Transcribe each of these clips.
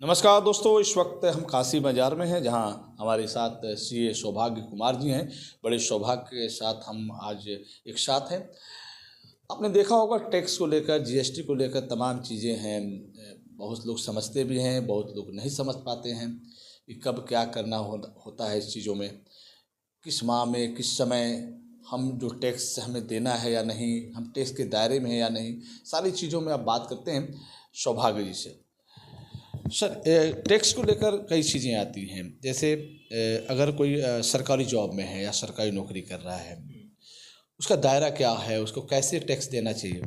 नमस्कार दोस्तों, इस वक्त हम काशी बाज़ार में हैं जहां हमारे साथ सीए सौभाग्य कुमार जी हैं। बड़े सौभाग्य के साथ हम आज एक साथ हैं। आपने देखा होगा टैक्स को लेकर, जीएसटी को लेकर तमाम चीज़ें हैं। बहुत लोग समझते भी हैं, बहुत लोग नहीं समझ पाते हैं कि कब क्या करना होता है इस चीज़ों में, किस माह में किस समय हम जो टैक्स हमें देना है या नहीं, हम टैक्स के दायरे में है या नहीं, सारी चीज़ों में आप बात करते हैं सौभाग्य जी से। सर, टैक्स को लेकर कई चीज़ें आती हैं। जैसे अगर कोई सरकारी जॉब में है या सरकारी नौकरी कर रहा है, उसका दायरा क्या है, उसको कैसे टैक्स देना चाहिए?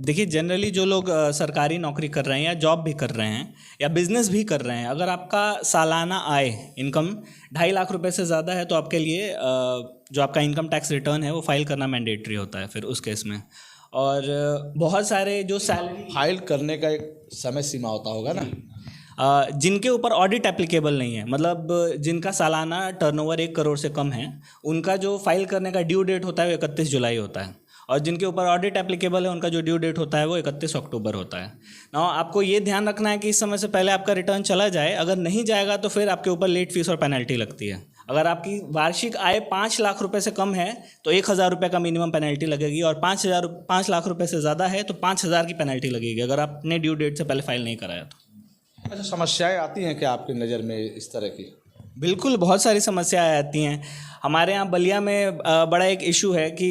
देखिए, जनरली जो लोग सरकारी नौकरी कर रहे हैं या जॉब भी कर रहे हैं या बिजनेस भी कर रहे हैं, अगर आपका सालाना आय इनकम 2.5 लाख रुपए से ज़्यादा है तो आपके लिए जो आपका इनकम टैक्स रिटर्न है वो फाइल करना मैंडेटरी होता है फिर उस केस में। और बहुत सारे जो सैलरी फाइल करने का एक समय सीमा होता होगा ना। जिनके ऊपर ऑडिट एप्लीकेबल नहीं है, मतलब जिनका सालाना टर्नओवर 1 करोड़ से कम है, उनका जो फाइल करने का ड्यू डेट होता है वो 31 जुलाई होता है। और जिनके ऊपर ऑडिट एप्लीकेबल है उनका जो ड्यू डेट होता है वो 31 अक्टूबर होता है ना। आपको ये ध्यान रखना है कि इस समय से पहले आपका रिटर्न चला जाए। अगर नहीं जाएगा तो फिर आपके ऊपर लेट फीस और पेनल्टी लगती है। अगर आपकी वार्षिक आय 5 लाख रुपए से कम है तो 1,000 रुपये का मिनिमम पेनल्टी लगेगी, और 5 लाख रुपए से ज़्यादा है तो 5,000 की पेनल्टी लगेगी अगर आपने ड्यू डेट से पहले फाइल नहीं कराया तो। अच्छा, समस्याएं आती हैं क्या आपकी नज़र में इस तरह की? बिल्कुल, बहुत सारी समस्याएं आती हैं। हमारे यहाँ बलिया में बड़ा एक इशू है कि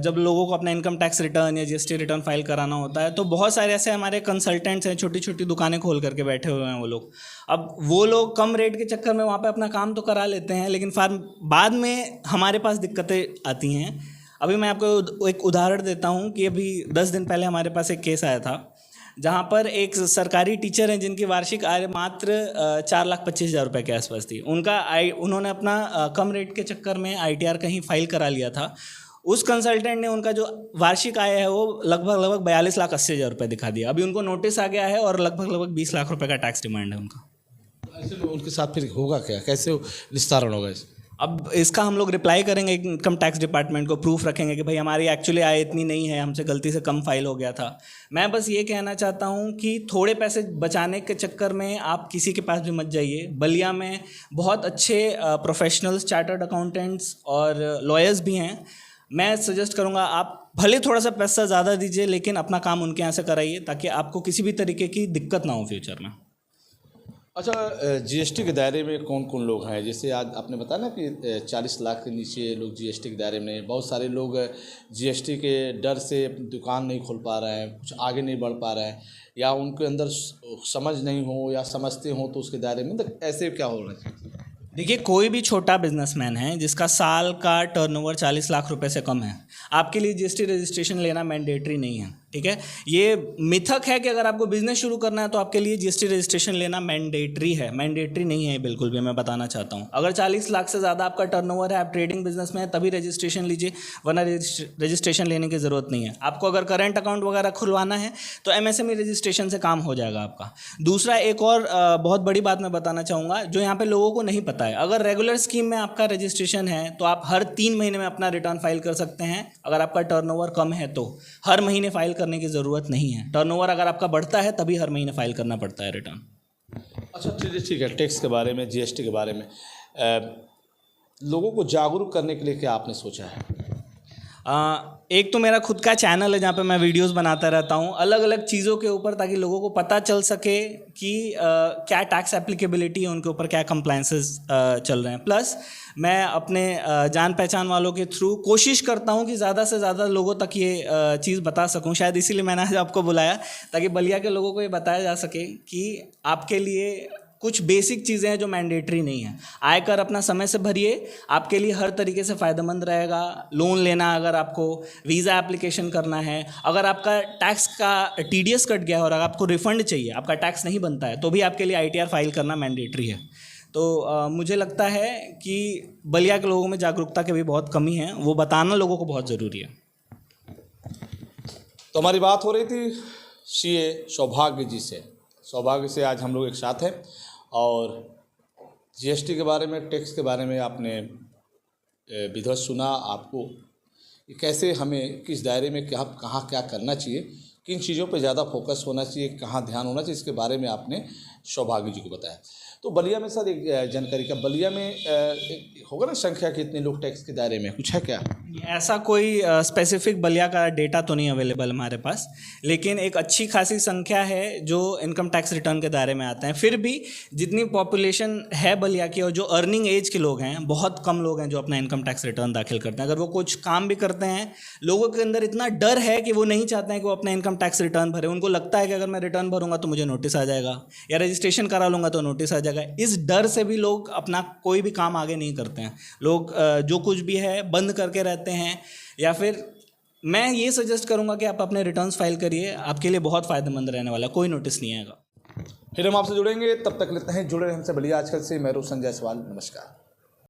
जब लोगों को अपना इनकम टैक्स रिटर्न या जीएसटी रिटर्न फाइल कराना होता है तो बहुत सारे ऐसे हमारे कंसल्टेंट्स हैं, छोटी छोटी दुकानें खोल करके बैठे हुए हैं वो लोग। अब वो लोग कम रेट के चक्कर में वहाँ पे अपना काम तो करा लेते हैं, लेकिन फिर बाद में हमारे पास दिक्कतें आती हैं। अभी मैं आपको एक उदाहरण देता हूँ कि अभी 10 दिन पहले हमारे पास एक केस आया था जहाँ पर एक सरकारी टीचर हैं जिनकी वार्षिक आय मात्र 4,25,000 रुपये के आसपास थी। उन्होंने अपना कम रेट के चक्कर में ITR कहीं फाइल करा लिया था। उस कंसल्टेंट ने उनका जो वार्षिक आय है वो लगभग 42,80,000 रुपये दिखा दिया। अभी उनको नोटिस आ गया है और लगभग 20 लाख रुपये का टैक्स डिमांड है उनका। ऐसे में उनके साथ फिर होगा क्या, कैसे निस्तारण होगा इस? अब इसका हम लोग रिप्लाई करेंगे इनकम टैक्स डिपार्टमेंट को, प्रूफ रखेंगे कि भाई हमारी एक्चुअली आय इतनी नहीं है, हमसे गलती से कम फाइल हो गया था। मैं बस ये कहना चाहता हूँ कि थोड़े पैसे बचाने के चक्कर में आप किसी के पास भी मत जाइए। बलिया में बहुत अच्छे प्रोफेशनल्स, चार्टर्ड अकाउंटेंट्स और लॉयर्स भी हैं। मैं सजेस्ट करूँगा आप भले थोड़ा सा पैसा ज़्यादा दीजिए लेकिन अपना काम उनके यहाँ से कराइए ताकि आपको किसी भी तरीके की दिक्कत ना हो फ्यूचर में। अच्छा, जीएसटी के दायरे में कौन कौन लोग हैं? जैसे आज आपने बताया ना कि 40 लाख के नीचे लोग जीएसटी के दायरे में हैं। बहुत सारे लोग जीएसटी के डर से अपनी दुकान नहीं खोल पा रहे हैं, कुछ आगे नहीं बढ़ पा रहे हैं, या उनके अंदर समझ नहीं हो या समझते हो तो उसके दायरे में, तो ऐसे क्या हो रहा है? देखिए, कोई भी छोटा बिजनेसमैन है जिसका साल का टर्नओवर 40 लाख रुपए से कम है, आपके लिए जीएसटी रजिस्ट्रेशन लेना मैंडेटरी नहीं है। ठीक है, ये मिथक है कि अगर आपको बिजनेस शुरू करना है तो आपके लिए जीएसटी रजिस्ट्रेशन लेना मैंडेटरी है। मैंडेटरी नहीं है बिल्कुल भी, मैं बताना चाहता हूँ। अगर 40 लाख से ज़्यादा आपका टर्नओवर है, आप ट्रेडिंग बिजनेस में है, तभी रजिस्ट्रेशन लीजिए, वरना रजिस्ट्रेशन लेने की ज़रूरत नहीं है। आपको अगर करंट अकाउंट वगैरह खुलवाना है तो MSME रजिस्ट्रेशन से काम हो जाएगा आपका। दूसरा, एक और बहुत बड़ी बात मैं बताना चाहूँगा जो यहाँ पर लोगों को नहीं पता है। अगर रेगुलर स्कीम में आपका रजिस्ट्रेशन है तो आप हर 3 महीने में अपना रिटर्न फाइल कर सकते हैं। अगर आपका टर्नओवर कम है तो हर महीने फाइल करने की ज़रूरत नहीं है। टर्नओवर अगर आपका बढ़ता है तभी हर महीने फाइल करना पड़ता है रिटर्न। अच्छा, ठीक है। टैक्स के बारे में, जीएसटी के बारे में लोगों को जागरूक करने के लिए क्या आपने सोचा है? एक तो मेरा खुद का चैनल है जहाँ पे मैं वीडियोस बनाता रहता हूँ अलग अलग चीज़ों के ऊपर, ताकि लोगों को पता चल सके कि क्या टैक्स एप्लीकेबिलिटी है उनके ऊपर, क्या कंप्लायंसेस चल रहे हैं। प्लस मैं अपने जान पहचान वालों के थ्रू कोशिश करता हूँ कि ज़्यादा से ज़्यादा लोगों तक ये चीज़ बता सकूँ। शायद इसीलिए मैंने आज आपको बुलाया, ताकि बलिया के लोगों को ये बताया जा सके कि आपके लिए कुछ बेसिक चीज़ें हैं जो मैंडेटरी नहीं है। आयकर अपना समय से भरिए, आपके लिए हर तरीके से फ़ायदेमंद रहेगा। लोन लेना, अगर आपको वीज़ा एप्लीकेशन करना है, अगर आपका टैक्स का TDS कट गया है और अगर आपको रिफ़ंड चाहिए, आपका टैक्स नहीं बनता है, तो भी आपके लिए ITR फाइल करना मैंडेटरी है। तो मुझे लगता है कि बलिया के लोगों में जागरूकता की भी बहुत कमी है, वो बताना लोगों को बहुत ज़रूरी है। तो हमारी बात हो रही थी सीए सौभाग्य जी से। सौभाग्य से आज हम लोग एक साथ हैं और जीएसटी के बारे में, टैक्स के बारे में आपने विधिवत सुना। आपको कैसे हमें किस दायरे में कहाँ क्या करना चाहिए, किन चीज़ों पर ज़्यादा फोकस होना चाहिए, कहाँ ध्यान होना चाहिए, इसके बारे में आपने सौभाग्य जी को बताया। तो बलिया में सर एक जानकारी का, बलिया में एक होगा ना संख्या कि इतने लोग टैक्स के दायरे में, कुछ है क्या? ऐसा कोई स्पेसिफिक बलिया का डेटा तो नहीं अवेलेबल हमारे पास, लेकिन एक अच्छी खासी संख्या है जो इनकम टैक्स रिटर्न के दायरे में आते हैं। फिर भी जितनी पॉपुलेशन है बलिया की और जो अर्निंग एज के लोग हैं, बहुत कम लोग हैं जो अपना इनकम टैक्स रिटर्न दाखिल करते हैं। अगर वो कुछ काम भी करते हैं, लोगों के अंदर इतना डर है कि वो नहीं चाहते हैं कि वो अपना इनकम टैक्स रिटर्न भरे। उनको लगता है कि अगर मैं रिटर्न भरूंगा तो मुझे नोटिस आ जाएगा, या रजिस्ट्रेशन करा लूँगा तो नोटिस आ जाएगा। इस डर से भी लोग अपना कोई भी काम आगे नहीं करते हैं। लोग जो कुछ भी है बंद करके रहते हैं, या फिर मैं ये सजेस्ट करूंगा कि आप अपने रिटर्न्स फाइल करिए, आपके लिए बहुत फ़ायदेमंद रहने वाला, कोई नोटिस नहीं आएगा। फिर हम आपसे जुड़ेंगे, तब तक लेते हैं जुड़े रहें हमसे बलिया आजकल से। मैं रोशन जायसवाल, नमस्कार।